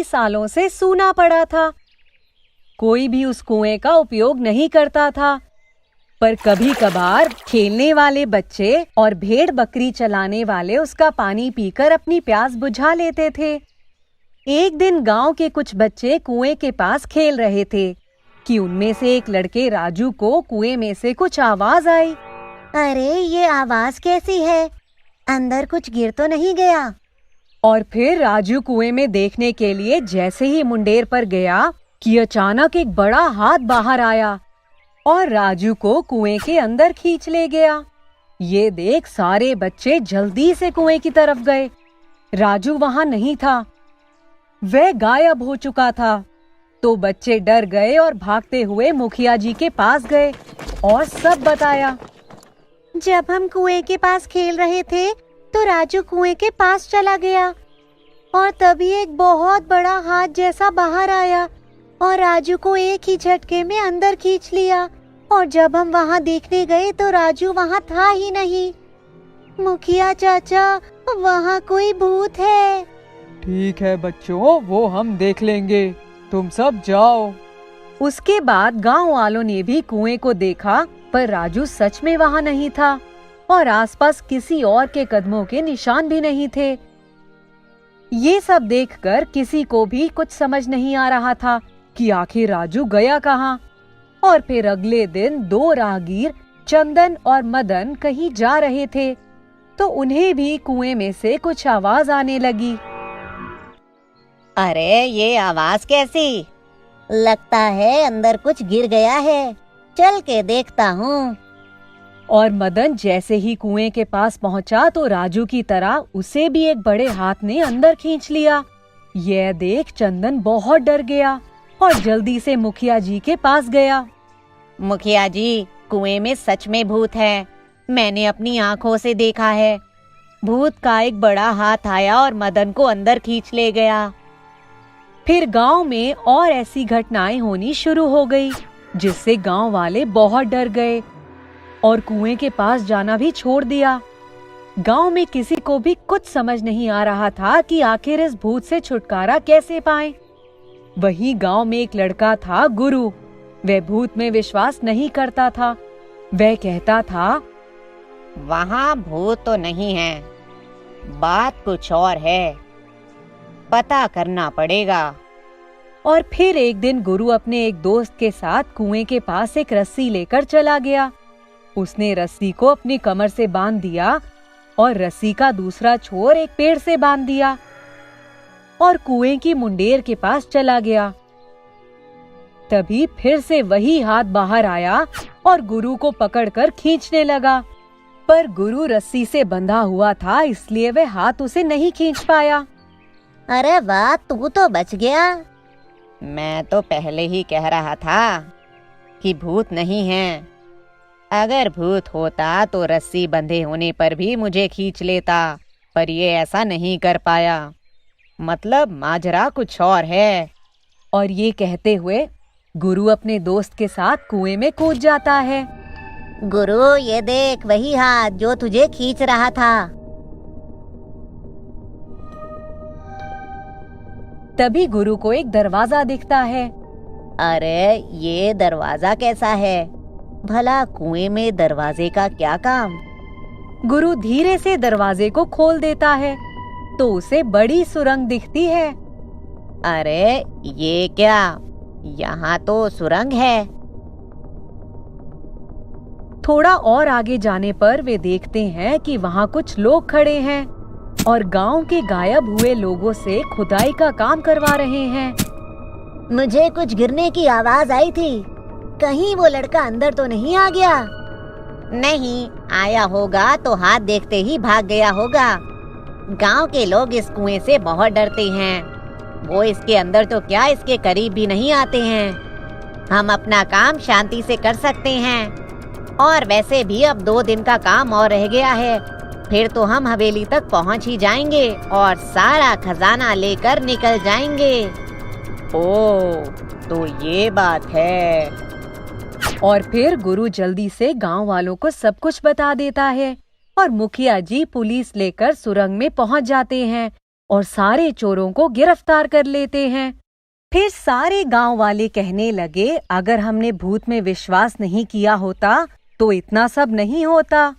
सालों से सूना पड़ा था। कोई भी उस कुएं का उपयोग नहीं करता था, पर कभी कभार खेलने वाले बच्चे और भेड़ बकरी चलाने वाले उसका पानी पीकर अपनी प्यास बुझा लेते थे। एक दिन गांव के कुछ बच्चे कुएं के पास खेल रहे थे कि उनमें से एक लड़के राजू को कुएं में से कुछ आवाज आई। अरे ये आवाज कैसी है? अंदर कुछ गिर तो नहीं गया? और फिर राजू कुएं में देखने के लिए जैसे ही मुंडेर पर गया कि अचानक एक बड़ा हाथ बाहर आया और राजू को कुएं के अंदर खींच ले गया। ये देख सारे बच्चे जल्दी से कुएं की तरफ गए। राजू वहां नहीं था, वह गायब हो चुका था। तो बच्चे डर गए और भागते हुए मुखिया जी के पास गए और सब बताया। जब हम कुएं के पास खेल रहे थे तो राजू कुएं के पास चला गया और तभी एक बहुत बड़ा हाथ जैसा बाहर आया और राजू को एक ही झटके में अंदर खींच लिया। और जब हम वहां देखने गए तो राजू वहां था ही नहीं। मुखिया चाचा, वहां कोई भूत है। ठीक है बच्चों, वो हम देख लेंगे, तुम सब जाओ। उसके बाद गांव वालों ने भी कुएं को देखा, पर राजू सच में वहां नहीं था और आसपास किसी और के कदमों के निशान भी नहीं थे। ये सब देखकर किसी को भी कुछ समझ नहीं आ रहा था कि आखिर राजू गया कहाँ। और फिर अगले दिन दो राहगीर चंदन और मदन कहीं जा रहे थे तो उन्हें भी कुएं में से कुछ आवाज आने लगी। अरे ये आवाज कैसी? लगता है अंदर कुछ गिर गया है, चल के देखता हूँ। और मदन जैसे ही कुएं के पास पहुंचा तो राजू की तरह उसे भी एक बड़े हाथ ने अंदर खींच लिया। यह देख चंदन बहुत डर गया और जल्दी से मुखिया जी के पास गया। मुखिया जी, कुएं में सच में भूत है, मैंने अपनी आंखों से देखा है। भूत का एक बड़ा हाथ आया और मदन को अंदर खींच ले गया। फिर गांव में और ऐसी घटनाएं होनी शुरू हो गई, जिससे गांव वाले बहुत डर गए और कुएं के पास जाना भी छोड़ दिया। गांव में किसी को भी कुछ समझ नहीं आ रहा था कि आखिर इस भूत से छुटकारा कैसे पाएं। वहीं गांव में एक लड़का था, गुरु। वह भूत में विश्वास नहीं करता था। वह कहता था, वहाँ भूत तो नहीं है, बात कुछ और है, पता करना पड़ेगा। और फिर एक दिन गुरु अपने एक दोस्त के साथ कुएं के पास एक रस्सी लेकर चला गया। उसने रस्सी को अपनी कमर से बांध दिया और रस्सी का दूसरा छोर एक पेड़ से बांध दिया और कुएं की मुंडेर के पास चला गया। तभी फिर से वही हाथ बाहर आया और गुरु को पकड़कर खींचने लगा, पर गुरु रस्सी से बंधा हुआ था, इसलिए वह हाथ उसे नहीं खींच पाया। अरे वाह, तू तो बच गया। मैं तो पहले ही कह रहा था कि भूत नहीं है। अगर भूत होता तो रस्सी बंधे होने पर भी मुझे खींच लेता, पर ये ऐसा नहीं कर पाया। मतलब माजरा कुछ और है। और ये कहते हुए गुरु अपने दोस्त के साथ कुएं में कूद जाता है। गुरु, ये देख वही हाथ जो तुझे खींच रहा था। तभी गुरु को एक दरवाजा दिखता है। अरे ये दरवाजा कैसा है? भला कुएं में दरवाजे का क्या काम? गुरु धीरे से दरवाजे को खोल देता है तो उसे बड़ी सुरंग दिखती है। अरे ये क्या? यहाँ तो सुरंग है। थोड़ा और आगे जाने पर वे देखते हैं कि वहाँ कुछ लोग खड़े हैं और गांव के गायब हुए लोगों से खुदाई का काम करवा रहे हैं। मुझे कुछ गिरने की आवाज आई थी, कहीं वो लड़का अंदर तो नहीं आ गया? नहीं, आया होगा तो हाथ देखते ही भाग गया होगा। गांव के लोग इस कुएं से बहुत डरते हैं। वो इसके अंदर तो क्या, इसके करीब भी नहीं आते हैं। हम अपना काम शांति से कर सकते हैं। और वैसे भी अब 2 दिन का काम और रह गया है, फिर तो हम हवेली तक पहुंच ही जाएंगे और सारा खजाना लेकर निकल जाएंगे। ओह, तो ये बात है। और फिर गुरु जल्दी से गांव वालों को सब कुछ बता देता है और मुखिया जी पुलिस लेकर सुरंग में पहुंच जाते हैं और सारे चोरों को गिरफ्तार कर लेते हैं। फिर सारे गांव वाले कहने लगे, अगर हमने भूत में विश्वास नहीं किया होता तो इतना सब नहीं होता।